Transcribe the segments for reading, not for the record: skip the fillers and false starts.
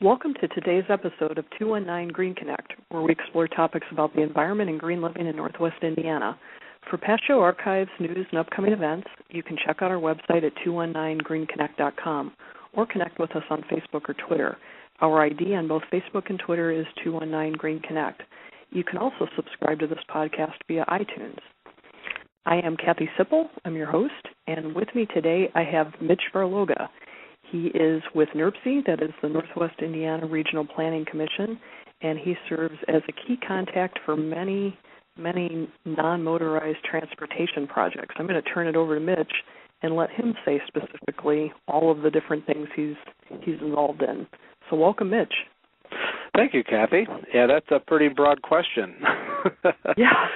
Welcome to today's episode of 219 GreenConnect, where we explore topics about the environment and green living in Northwest Indiana. For past show archives, news, and upcoming events, you can check out our website at 219greenconnect.com or connect with us on Facebook or Twitter. Our ID on both Facebook and Twitter is 219 GreenConnect. You can also subscribe to this podcast via iTunes. I am Kathy Sipple. I'm your host, and with me today I have Mitch Barloga. He is with NERPC, that is the Northwest Indiana Regional Planning Commission, and he serves as a key contact for many non-motorized transportation projects. I'm going to turn it over to Mitch and let him say specifically all of the different things he's involved in. So welcome, Mitch. Thank you, Kathy. Yeah, that's a pretty broad question. Yeah.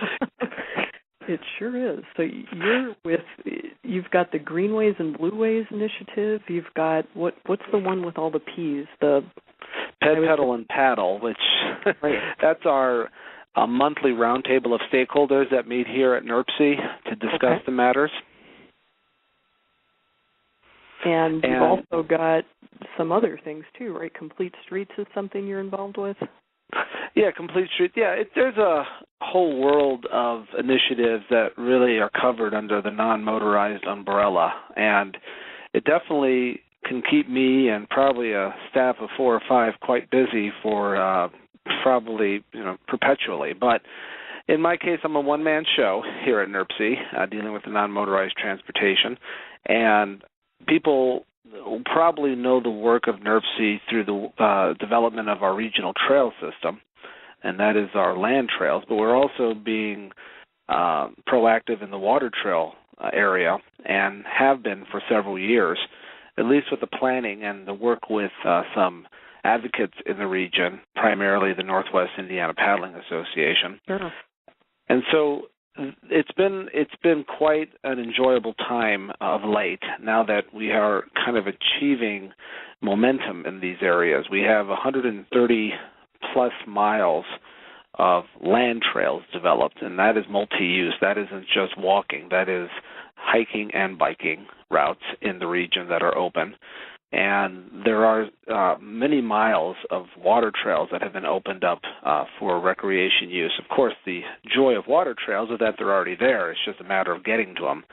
It sure is. So you've got the Greenways and Blueways initiative. You've got, what's the one with all the P's? The Pedal, and Paddle, which right. That's our monthly roundtable of stakeholders that meet here at NERPC to discuss the matters. And you've also got some other things too, right? Complete Streets is something you're involved with? Yeah, Complete Street. Yeah, there's a whole world of initiatives that really are covered under the non-motorized umbrella, and it definitely can keep me and probably a staff of 4 or 5 quite busy for probably perpetually. But in my case, I'm a one-man show here at NERPC dealing with the non-motorized transportation, and people probably know the work of NERPC through the development of our regional trail system, and that is our land trails, but we're also being proactive in the water trail area and have been for several years, at least with the planning and the work with some advocates in the region, primarily the Northwest Indiana Paddling Association. Sure. And so it's been quite an enjoyable time of late now that we are kind of achieving momentum in these areas. We have 130-plus miles of land trails developed, and that is multi-use. That isn't just walking. That is hiking and biking routes in the region that are open. And there are many miles of water trails that have been opened up for recreation use. Of course, the joy of water trails is that they're already there. It's just a matter of getting to them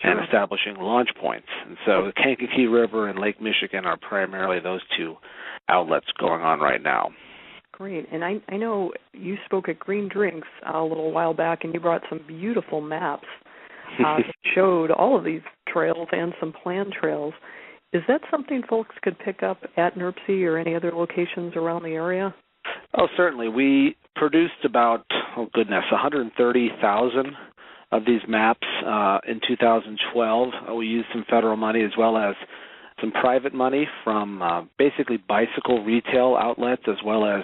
and establishing launch points. And so the Kankakee River and Lake Michigan are primarily those 2 outlets going on right now. Great. And I know you spoke at Green Drinks a little while back, and you brought some beautiful maps that showed all of these trails and some planned trails. Is that something folks could pick up at NERPC or any other locations around the area? Oh, certainly. We produced about, 130,000 of these maps in 2012. We used some federal money as well as some private money from basically bicycle retail outlets as well as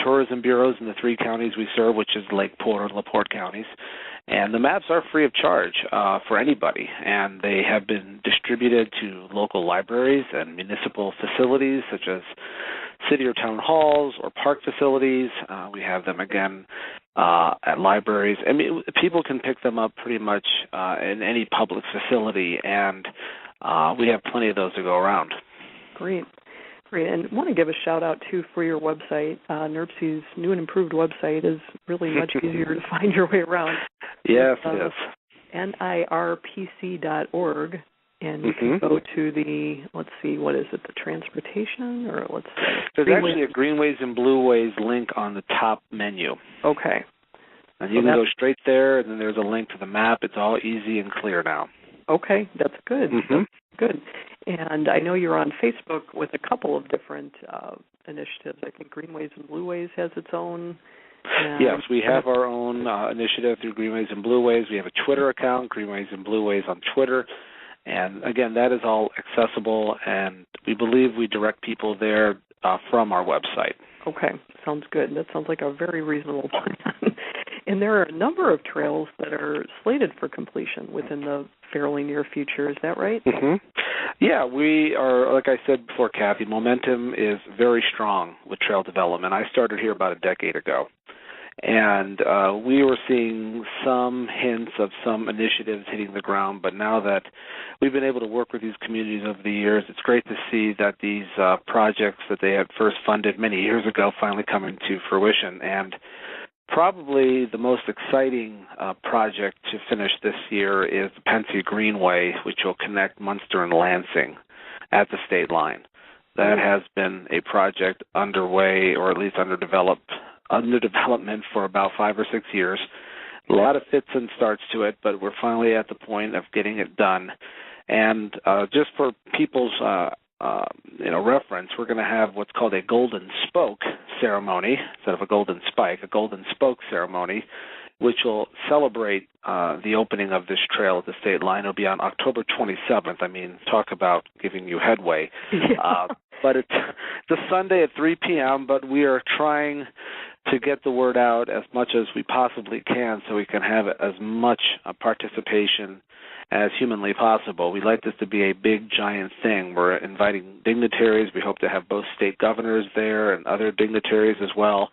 tourism bureaus in the 3 counties we serve, which is Lake Porter and LaPorte counties. And the maps are free of charge for anybody, and they have been distributed to local libraries and municipal facilities such as city or town halls or park facilities. We have them again at libraries. I mean, people can pick them up pretty much in any public facility, and we have plenty of those to go around. Great. And I want to give a shout-out, too, for your website. NERPC's new and improved website is really much easier to find your way around. Yes, it is. NIRPC.org, and you can go to the, let's see, what is it, the transportation, or let's see. There's actually a Greenways and Blueways link on the top menu. Okay. And you can go straight there, and then there's a link to the map. It's all easy and clear now. Okay, that's good. That's good. And I know you're on Facebook with a couple of different initiatives. I think Greenways and Blueways has its own. Yes, we have our own initiative through Greenways and Blueways. We have a Twitter account, Greenways and Blueways on Twitter. And, again, that is all accessible, and we believe we direct people there from our website. Okay, sounds good. That sounds like a very reasonable plan. And there are a number of trails that are slated for completion within the fairly near future. Is that right? Yeah, we are, like I said before, Kathy, momentum is very strong with trail development. I started here about a decade ago. And we were seeing some hints of some initiatives hitting the ground, but now that we've been able to work with these communities over the years, it's great to see that these projects that they had first funded many years ago finally coming to fruition. And probably the most exciting project to finish this year is the Pensy Greenway, which will connect Munster and Lansing at the state line. That has been a project underway, or at least under development for about 5 or 6 years. A lot of fits and starts to it, but we're finally at the point of getting it done. And just for people's reference, we're going to have what's called a golden spoke ceremony instead of a golden spike, a golden spoke ceremony, which will celebrate the opening of this trail at the state line. It'll be on October 27th. I mean, talk about giving you headway. Yeah. But it's a Sunday at 3 p.m., but we are trying to get the word out as much as we possibly can so we can have as much participation as humanly possible. We'd like this to be a big, giant thing. We're inviting dignitaries. We hope to have both state governors there and other dignitaries as well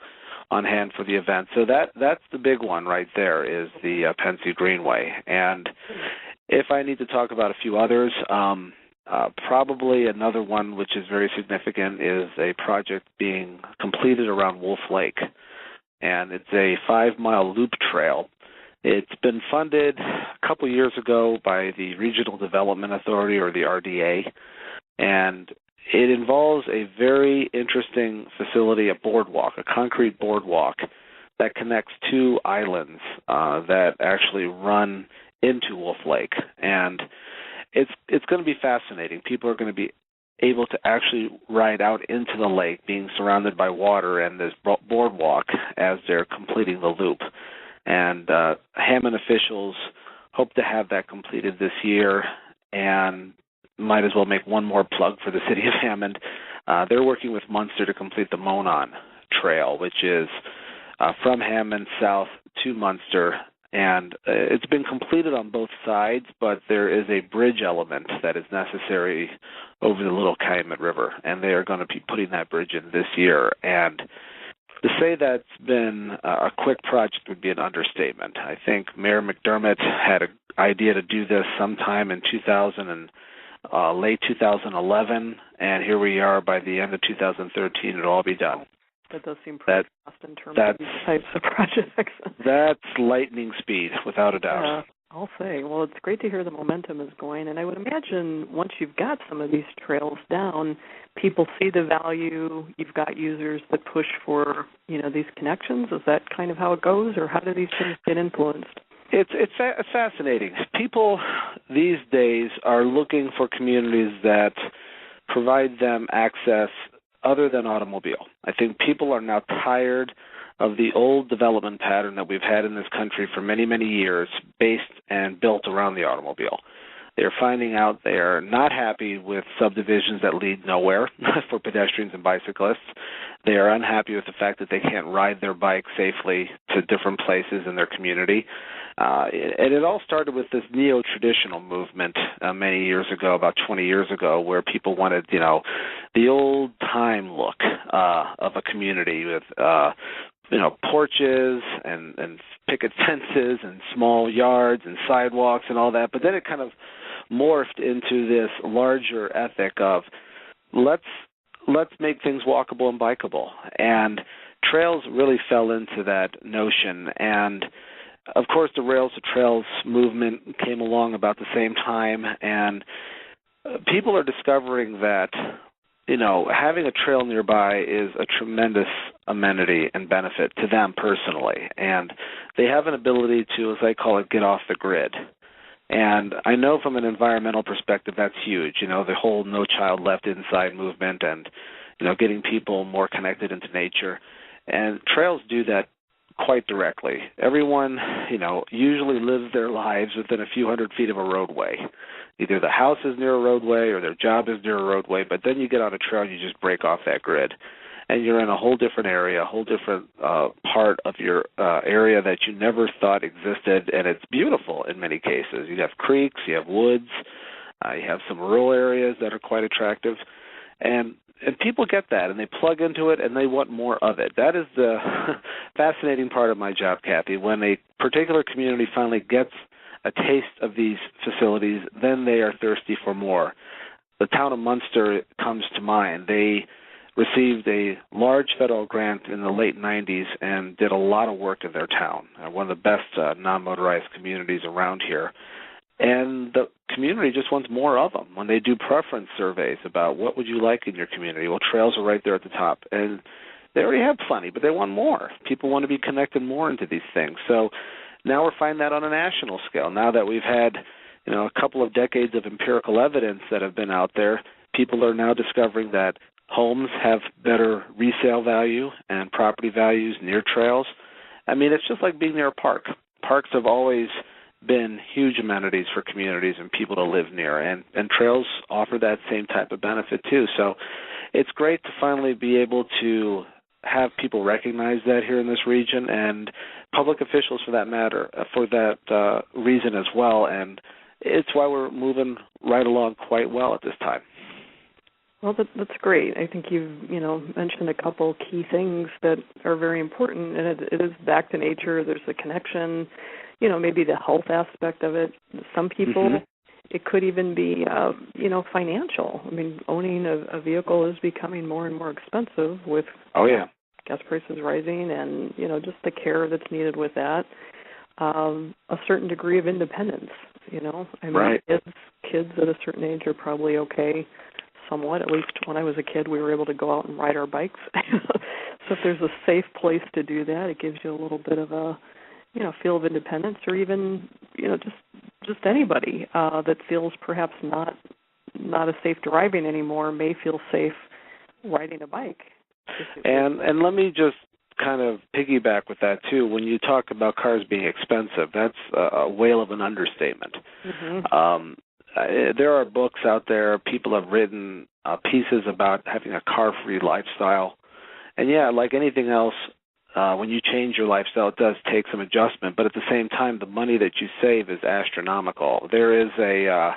on hand for the event. So that's the big one right there, is the Pensy Greenway. And if I need to talk about a few others, probably another one which is very significant is a project being completed around Wolf Lake. And it's a 5-mile loop trail. It's been funded a couple years ago by the Regional Development Authority, or the RDA, and it involves a very interesting facility, a boardwalk, a concrete boardwalk that connects 2 islands that actually run into Wolf Lake. And it's going to be fascinating. People are going to be able to actually ride out into the lake, being surrounded by water and this boardwalk as they're completing the loop. And Hammond officials hope to have that completed this year, and might as well make one more plug for the city of Hammond. They're working with Munster to complete the Monon Trail, which is from Hammond south to Munster. And it's been completed on both sides, but there is a bridge element that is necessary over the Little Calumet River, and they are going to be putting that bridge in this year. And to say that's been a quick project would be an understatement. I think Mayor McDermott had an idea to do this sometime in late 2011, and here we are by the end of 2013. It'll all be done. That does seem pretty fast in terms of these types of projects. That's lightning speed, without a doubt. I'll say. Well, it's great to hear the momentum is going, and I would imagine once you've got some of these trails down, people see the value. You've got users that push for, these connections. Is that kind of how it goes, or how do these things get influenced? It's fascinating. People these days are looking for communities that provide them access other than automobile. I think people are now tired of the old development pattern that we've had in this country for many, many years, based and built around the automobile. They're finding out they are not happy with subdivisions that lead nowhere for pedestrians and bicyclists. They are unhappy with the fact that they can't ride their bike safely to different places in their community. And it all started with this neo-traditional movement many years ago, about 20 years ago, where people wanted, the old-time look of a community with, porches and picket fences and small yards and sidewalks and all that. But then it kind of morphed into this larger ethic of let's make things walkable and bikeable. And trails really fell into that notion. And of course, the Rails to Trails movement came along about the same time, and people are discovering that, having a trail nearby is a tremendous amenity and benefit to them personally. And they have an ability to, as I call it, get off the grid. And I know from an environmental perspective that's huge, the whole No Child Left Inside movement and, getting people more connected into nature. And trails do that quite directly. Everyone, usually lives their lives within a few hundred feet of a roadway. Either the house is near a roadway or their job is near a roadway, but then you get on a trail and you just break off that grid. And you're in a whole different area, a whole different part of your area that you never thought existed, and it's beautiful in many cases. You have creeks, you have woods, you have some rural areas that are quite attractive. And people get that, and they plug into it, and they want more of it. That is the fascinating part of my job, Kathy. When a particular community finally gets a taste of these facilities, then they are thirsty for more. The town of Munster comes to mind. They received a large federal grant in the late 90s and did a lot of work in their town, one of the best non-motorized communities around here. And the community just wants more of them. When they do preference surveys about what would you like in your community, well, trails are right there at the top. And they already have plenty, but they want more. People want to be connected more into these things. So now we're finding that on a national scale. Now that we've had a couple of decades of empirical evidence that have been out there, people are now discovering that homes have better resale value and property values near trails. I mean, it's just like being near a park. Parks have always been huge amenities for communities and people to live near, and trails offer that same type of benefit too. So it's great to finally be able to have people recognize that here in this region, and public officials for that matter, for that reason as well, and it's why we're moving right along quite well at this time. Well, that's great. I think you've mentioned a couple key things that are very important, and it is back to nature. There's the connection, maybe the health aspect of it. Some people, it could even be, financial. I mean, owning a vehicle is becoming more and more expensive with gas prices rising, and just the care that's needed with that. A certain degree of independence. I mean, right. Kids at a certain age are probably okay. Somewhat, at least when I was a kid, we were able to go out and ride our bikes. So if there's a safe place to do that, it gives you a little bit of a, feel of independence, or even, just anybody that feels perhaps not as safe driving anymore may feel safe riding a bike. And let me just kind of piggyback with that too. When you talk about cars being expensive, that's a whale of an understatement. There are books out there. People have written pieces about having a car-free lifestyle. And, like anything else, when you change your lifestyle, it does take some adjustment. But at the same time, the money that you save is astronomical. There is a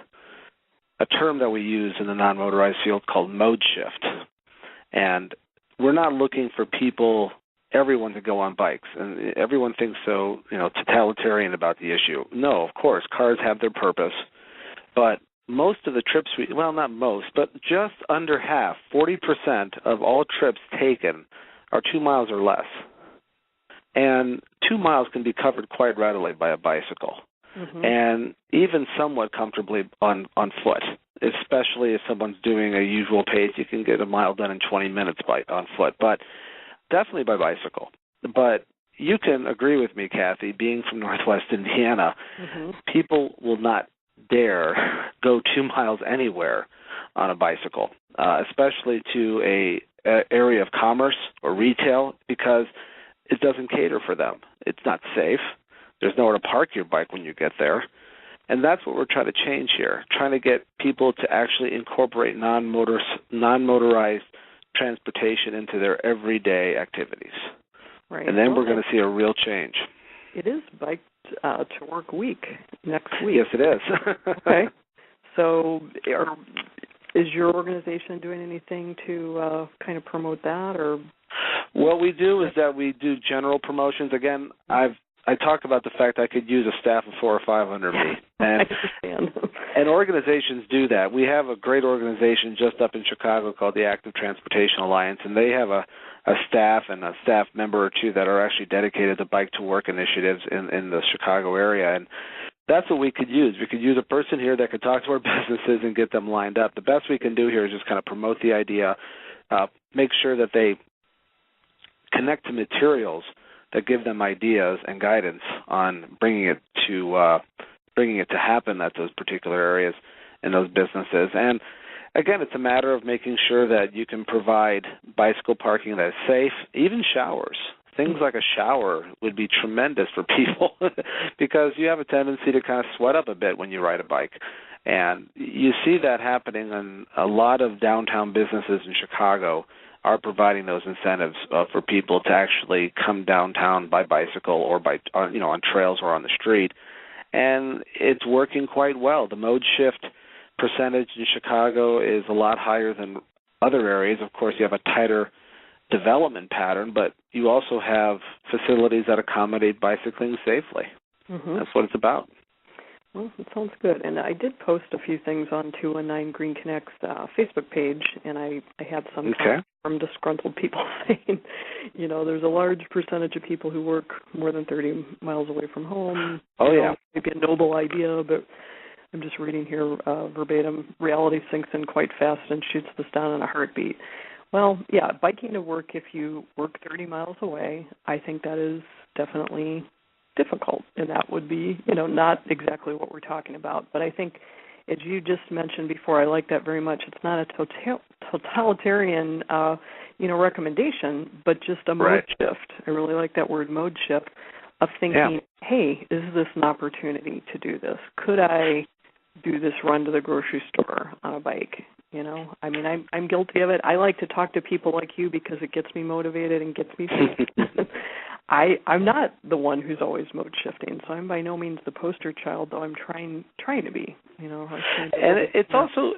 term that we use in the non-motorized field called mode shift. And we're not looking for everyone to go on bikes. And everyone thinks so, totalitarian about the issue. No, of course, cars have their purpose. But most of the trips, not most, but just under half, 40% of all trips taken are 2 miles or less. And 2 miles can be covered quite readily by a bicycle, and even somewhat comfortably on foot, especially if someone's doing a usual pace. You can get a mile done in 20 minutes on foot, but definitely by bicycle. But you can agree with me, Kathy, being from Northwest Indiana, people will not dare go 2 miles anywhere on a bicycle, especially to a area of commerce or retail, because it doesn't cater for them. It's not safe. There's nowhere to park your bike when you get there. And that's what we're trying to change here, trying to get people to actually incorporate non-motorized transportation into their everyday activities. Right. And then we're going to see a real change. It is Bike to Work Week next week. Yes, it is. Okay. So is your organization doing anything to kind of promote that? Or? What we do is that we do general promotions. Again, I talked about the fact I could use a staff of 4 or 5 under me. And, I understand. And organizations do that. We have a great organization just up in Chicago called the Active Transportation Alliance, and they have a staff and a staff member or two that are actually dedicated to Bike to Work initiatives in the Chicago area. And that's what we could use. We could use a person here that could talk to our businesses and get them lined up. The best we can do here is just kind of promote the idea, make sure that they connect to materials that give them ideas and guidance on bringing it to happen at those particular areas and those businesses. And again, it's a matter of making sure that you can provide bicycle parking that is safe, even showers. Things like a shower would be tremendous for people because you have a tendency to kind of sweat up a bit when you ride a bike. And you see that happening, and a lot of downtown businesses in Chicago are providing those incentives for people to actually come downtown by bicycle or on trails or on the street. And it's working quite well. The mode shift percentage in Chicago is a lot higher than other areas, of course, you have a tighter development pattern, but you also have facilities that accommodate bicycling safely. Mm-hmm. That's what it's about. Well, it sounds good. And I did post a few things on 219 GreenConnect's Facebook page, and I had some comments from disgruntled people saying, there's a large percentage of people who work more than 30 miles away from home. Maybe a noble idea, but I'm just reading here verbatim. Reality sinks in quite fast and shoots this down in a heartbeat. Well, yeah, biking to work if you work 30 miles away, I think that is definitely difficult, and that would be, not exactly what we're talking about. But I think, as you just mentioned before, I like that very much. It's not a totalitarian, recommendation, but just a mode shift. I really like that word, mode shift, of thinking, hey, is this an opportunity to do this? Could I do this run to the grocery store on a bike? I'm guilty of it. I like to talk to people like you because it gets me motivated and gets me thinking. I'm not the one who's always mode shifting, so I'm by no means the poster child, though I'm trying to be. And it's also,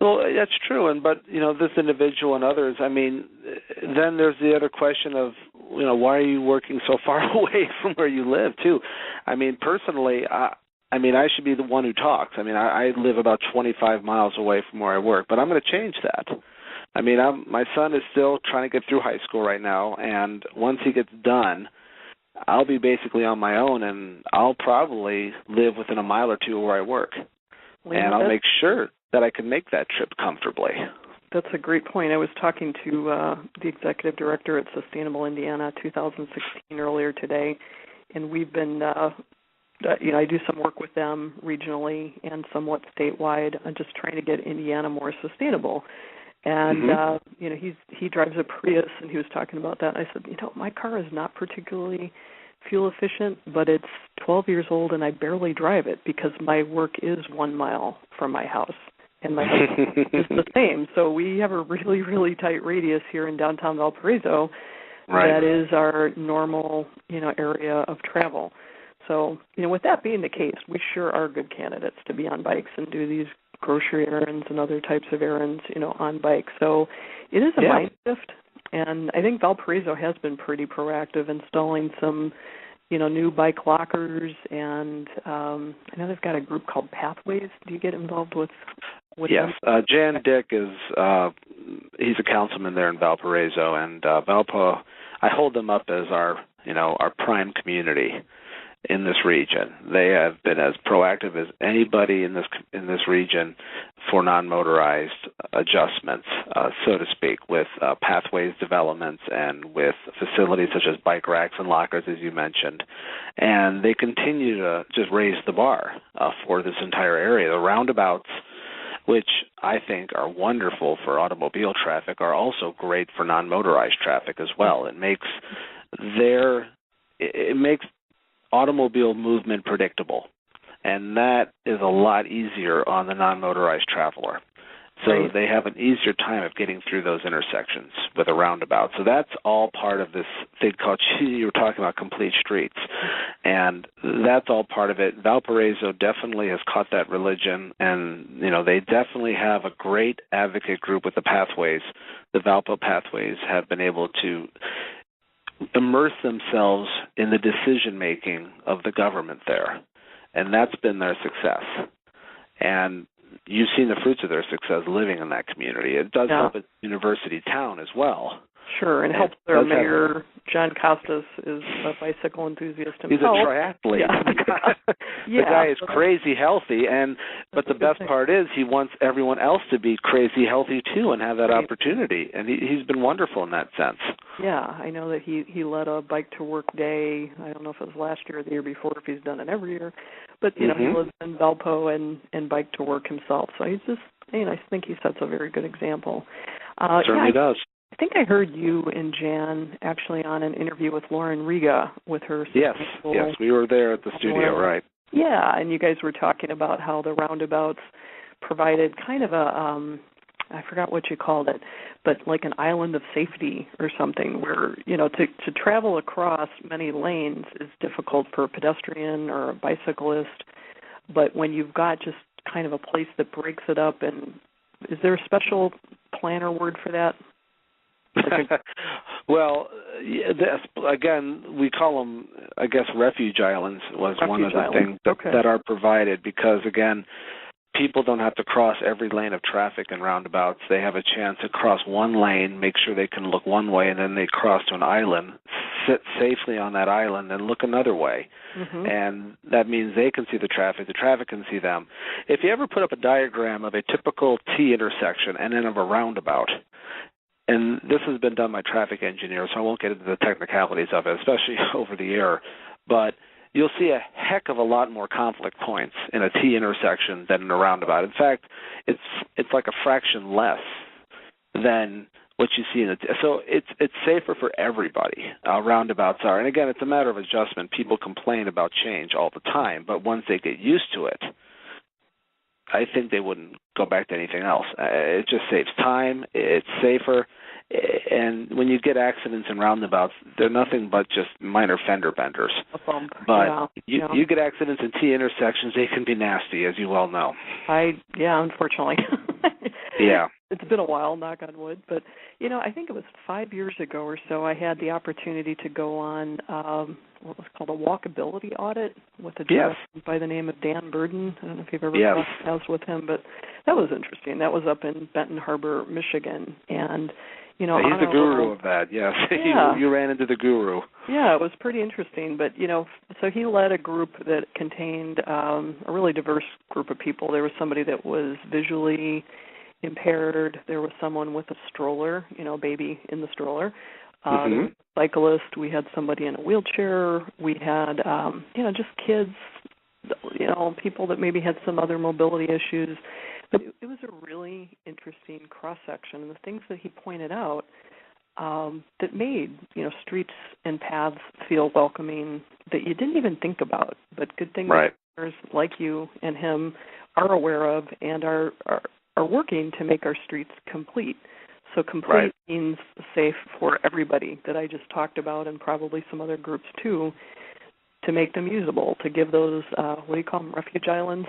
well, that's true. But this individual and others. Then there's the other question of, why are you working so far away from where you live too? Personally, I should be the one who talks. I live about 25 miles away from where I work, but I'm going to change that. My son is still trying to get through high school right now, and once he gets done, I'll be basically on my own, and I'll probably live within a mile or two of where I work. And I'll make sure that I can make that trip comfortably. That's a great point. I was talking to the executive director at Sustainable Indiana 2016 earlier today, and we've been I do some work with them regionally and somewhat statewide, just trying to get Indiana more sustainable. And, he drives a Prius, and he was talking about that. And I said, my car is not particularly fuel efficient, but it's 12 years old, and I barely drive it because my work is 1 mile from my house. And my husband is the same. So we have a really, really tight radius here in downtown Valparaiso that is our normal, area of travel. So, with that being the case, we sure are good candidates to be on bikes and do these grocery errands and other types of errands, on bikes. So it is a mind shift, and I think Valparaiso has been pretty proactive installing some, new bike lockers, and I know they've got a group called Pathways. Do you get involved with Yes. Jan Dick is, he's a councilman there in Valparaiso, and Valpo, I hold them up as our prime community in this region. They have been as proactive as anybody in this region for non-motorized adjustments, so to speak, with pathways developments and with facilities such as bike racks and lockers, as you mentioned. And they continue to just raise the bar for this entire area. The roundabouts, which I think are wonderful for automobile traffic, are also great for non-motorized traffic as well. It makes automobile movement predictable, and that is a lot easier on the non-motorized traveler. So they have an easier time of getting through those intersections with a roundabout. So that's all part of this thing called, you were talking about complete streets, and that's all part of it. Valparaiso definitely has caught that religion, and they definitely have a great advocate group with the pathways. The Valpo Pathways have been able to immerse themselves in the decision-making of the government there, and that's been their success. And you've seen the fruits of their success living in that community. It does help its university town as well. Sure, and helps their mayor, John Costas, is a bicycle enthusiast himself. He's a triathlete. The guy is crazy healthy, but the best part is he wants everyone else to be crazy healthy too and have that opportunity, and he's been wonderful in that sense. Yeah, I know that he led a bike to work day. I don't know if it was last year or the year before, if he's done it every year, but he lives in Valpo and bike to work himself. So he's just, I think he sets a very good example. Certainly does. I think I heard you and Jan actually on an interview with Lauren Riga with her. Yes, we were there at the studio, right. Yeah, and you guys were talking about how the roundabouts provided kind of a, I forgot what you called it, but like an island of safety or something where, to travel across many lanes is difficult for a pedestrian or a bicyclist, but when you've got just kind of a place that breaks it up and Is there a special planner word for that? Well, again, we call them, I guess, refuge islands was one of the things that are provided because, again, people don't have to cross every lane of traffic in roundabouts. They have a chance to cross one lane, make sure they can look one way, and then they cross to an island, sit safely on that island, and look another way. Mm-hmm. And that means they can see the traffic can see them. If you ever put up a diagram of a typical T intersection and then of a roundabout, and this has been done by traffic engineers, so I won't get into the technicalities of it, especially over the air, but you'll see a heck of a lot more conflict points in a T intersection than in a roundabout. In fact, it's like a fraction less than what you see in so it's safer for everybody. Roundabouts are, and again, it's a matter of adjustment. People complain about change all the time, but once they get used to it, I think they wouldn't go back to anything else. It just saves time. It's safer. And when you get accidents in roundabouts, they're nothing but just minor fender benders. A bump. But you get accidents in T intersections, they can be nasty, as you well know. Unfortunately. Yeah. It's been a while, knock on wood. But, I think it was 5 years ago or so, I had the opportunity to go on what was called a walkability audit with a gentleman by the name of Dan Burden. I don't know if you've ever crossed paths with him, but that was interesting. That was up in Benton Harbor, Michigan. And, he's the guru of that, yes. Yeah. You ran into the guru. Yeah, it was pretty interesting. But, so he led a group that contained a really diverse group of people. There was somebody that was visually impaired. There was someone with a stroller, baby in the stroller. There was a cyclist. We had somebody in a wheelchair. We had, just kids, people that maybe had some other mobility issues. But it was a really interesting cross-section. And the things that he pointed out that made, streets and paths feel welcoming that you didn't even think about, but good things like you and him are aware of and are working to make our streets complete. So complete means safe for everybody that I just talked about and probably some other groups too, to make them usable, to give those, what do you call them, refuge islands?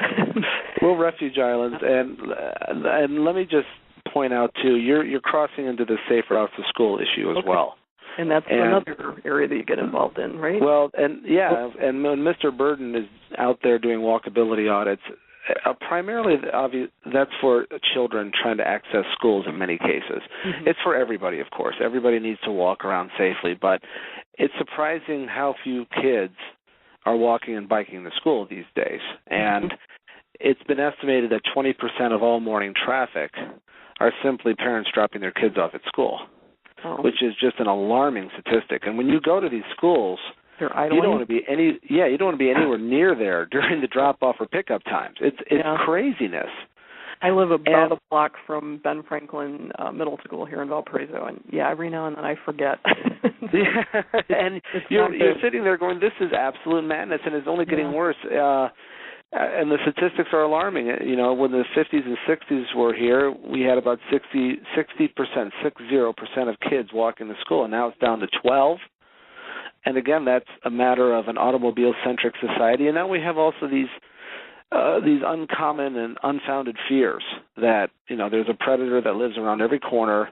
Well, refuge islands. And let me just point out, too, you're crossing into the safe routes to school issue as well. And that's another area that you get involved in, right? Well, and Mr. Burden is out there doing walkability audits. Primarily, that's for children trying to access schools in many cases. Mm-hmm. It's for everybody, of course. Everybody needs to walk around safely, but it's surprising how few kids are walking and biking to school these days. And it's been estimated that 20% of all morning traffic are simply parents dropping their kids off at school, which is just an alarming statistic. And when you go to these schools, you don't want to be you don't want to be anywhere near there during the drop-off or pickup times. It's craziness. I live about a block from Ben Franklin Middle School here in Valparaiso, and every now and then I forget. And you're sitting there going, "This is absolute madness," and it's only getting worse. And the statistics are alarming. When the 50s and 60s were here, we had about 60% of kids walking to school, and now it's down to 12%. And again, that's a matter of an automobile-centric society. And now we have also these uncommon and unfounded fears that, there's a predator that lives around every corner.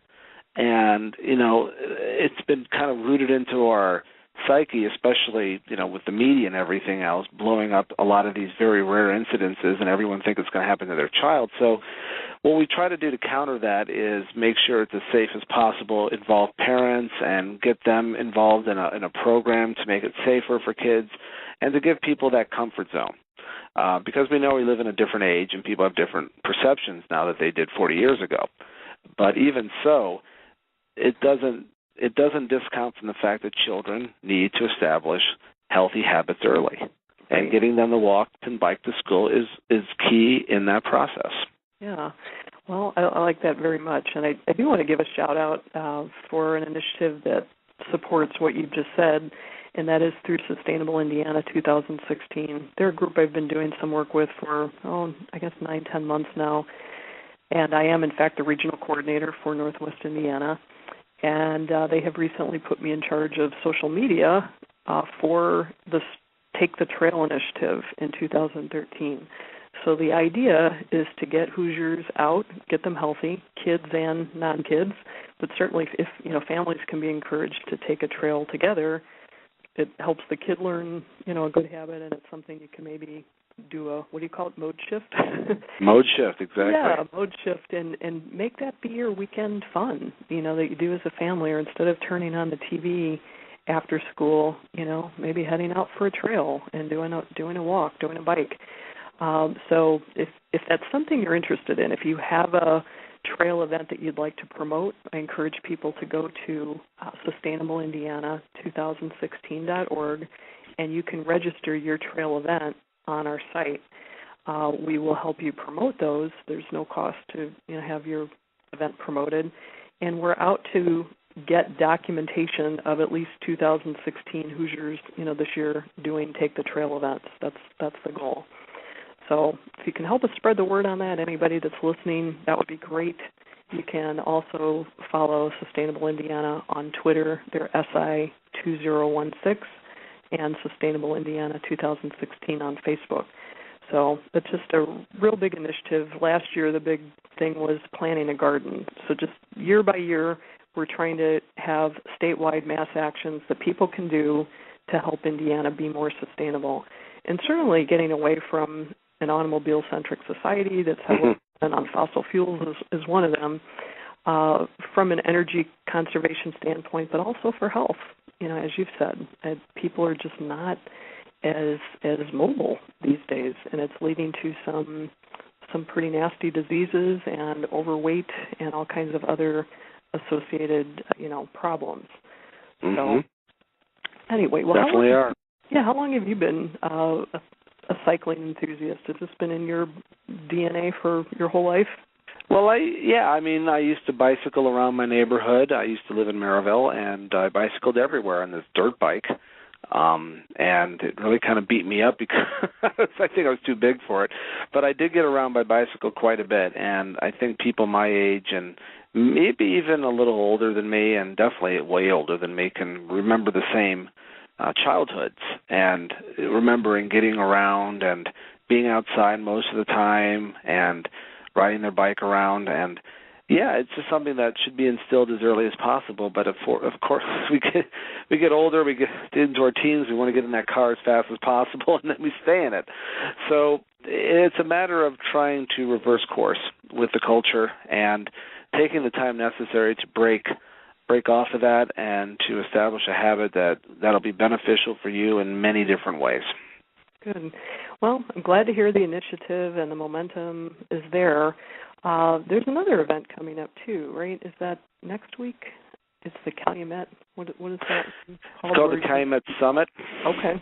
And, it's been kind of rooted into our psyche, especially, with the media and everything else, blowing up a lot of these very rare incidences, and everyone thinks it's going to happen to their child. So what we try to do to counter that is make sure it's as safe as possible, involve parents and get them involved in a program to make it safer for kids, and to give people that comfort zone. Because we know we live in a different age and people have different perceptions now that they did 40 years ago. But even so, it doesn't discount from the fact that children need to establish healthy habits early. And getting them to walk and bike to school is key in that process. Yeah. Well, I like that very much. And I do want to give a shout-out for an initiative that supports what you just said, and that is through Sustainable Indiana 2016. They're a group I've been doing some work with for, 9-10 months now. And I am, in fact, the regional coordinator for Northwest Indiana. And they have recently put me in charge of social media for the Take the Trail initiative in 2013. So the idea is to get Hoosiers out, get them healthy, kids and non-kids, but certainly if families can be encouraged to take a trail together, it helps the kid learn, a good habit, and it's something you can maybe do a, what do you call it, mode shift? Mode shift, exactly. Yeah, mode shift, and make that be your weekend fun, that you do as a family, or instead of turning on the TV after school, maybe heading out for a trail and doing a walk, doing a bike. So if that's something you're interested in, if you have a trail event that you'd like to promote, I encourage people to go to sustainableindiana2016.org, and you can register your trail event on our site. We will help you promote those. There's no cost to have your event promoted, and we're out to get documentation of at least 2016 Hoosiers, this year doing Take the Trail events. That's the goal. So if you can help us spread the word on that, anybody that's listening, that would be great. You can also follow Sustainable Indiana on Twitter. They're SI2016 and Sustainable Indiana 2016 on Facebook. So it's just a real big initiative. Last year, the big thing was planting a garden. So just year by year, we're trying to have statewide mass actions that people can do to help Indiana be more sustainable. And certainly getting away from an automobile-centric society that's heavily dependent on fossil fuels is one of them, from an energy conservation standpoint, but also for health. As you've said, people are just not as mobile these days, and it's leading to some pretty nasty diseases and overweight and all kinds of other associated, problems. So anyway, well, definitely are. Yeah, how long have you been a cycling enthusiast? Has this been in your DNA for your whole life? Well, I used to bicycle around my neighborhood. I used to live in Maryville, and I bicycled everywhere on this dirt bike. And it really kind of beat me up because I think I was too big for it. But I did get around by bicycle quite a bit, and I think people my age and maybe even a little older than me, and definitely way older than me, can remember the same childhoods and remembering getting around and being outside most of the time and riding their bike around. And yeah, it's just something that should be instilled as early as possible. But of course, we get older, we get into our teens, we want to get in that car as fast as possible, and then we stay in it. So it's a matter of trying to reverse course with the culture and taking the time necessary to break off of that and to establish a habit that'll be beneficial for you in many different ways. Good. Well, I'm glad to hear the initiative and the momentum is there. There's another event coming up too, right? Is that next week? It's the Calumet. What is that called? It's called the Calumet Summit. Okay.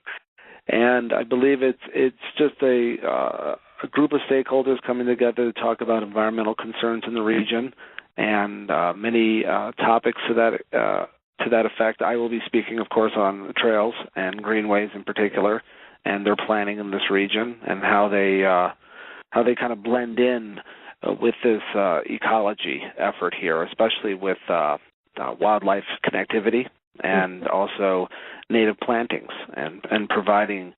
And I believe it's just a group of stakeholders coming together to talk about environmental concerns in the region, and many topics to that effect. I will be speaking, of course, on trails and greenways in particular, and their planning in this region, and how they kind of blend in with this ecology effort here, especially with wildlife connectivity and also native plantings and providing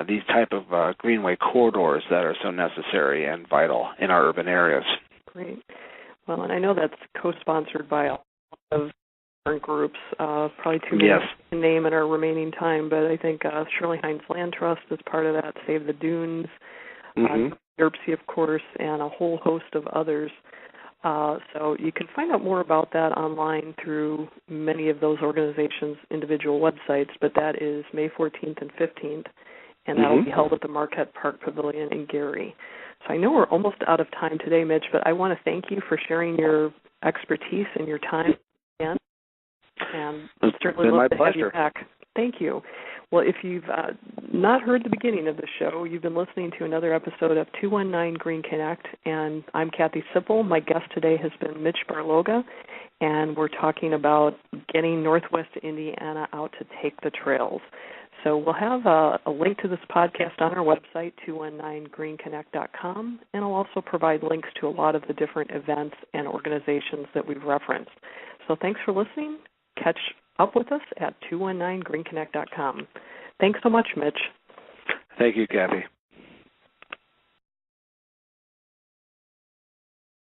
these type of greenway corridors that are so necessary and vital in our urban areas. Great. Well, and I know that's co-sponsored by a lot of different groups, probably too many to name in our remaining time, but I think Shirley Hines Land Trust is part of that, Save the Dunes, ERPC, of course, and a whole host of others. So you can find out more about that online through many of those organizations' individual websites, but that is May 14th and 15th, and that will be held at the Marquette Park Pavilion in Gary. So I know we're almost out of time today, Mitch, but I want to thank you for sharing your expertise and your time again, and certainly love to have you back. Thank you. Well, if you've not heard the beginning of the show, you've been listening to another episode of 219 GreenConnect, and I'm Kathy Sipple. My guest today has been Mitch Barloga, and we're talking about getting Northwest Indiana out to take the trails. So we'll have a link to this podcast on our website, 219greenconnect.com, and I'll also provide links to a lot of the different events and organizations that we've referenced. So thanks for listening. Catch up with us at 219greenconnect.com. Thanks so much, Mitch. Thank you, Kathy.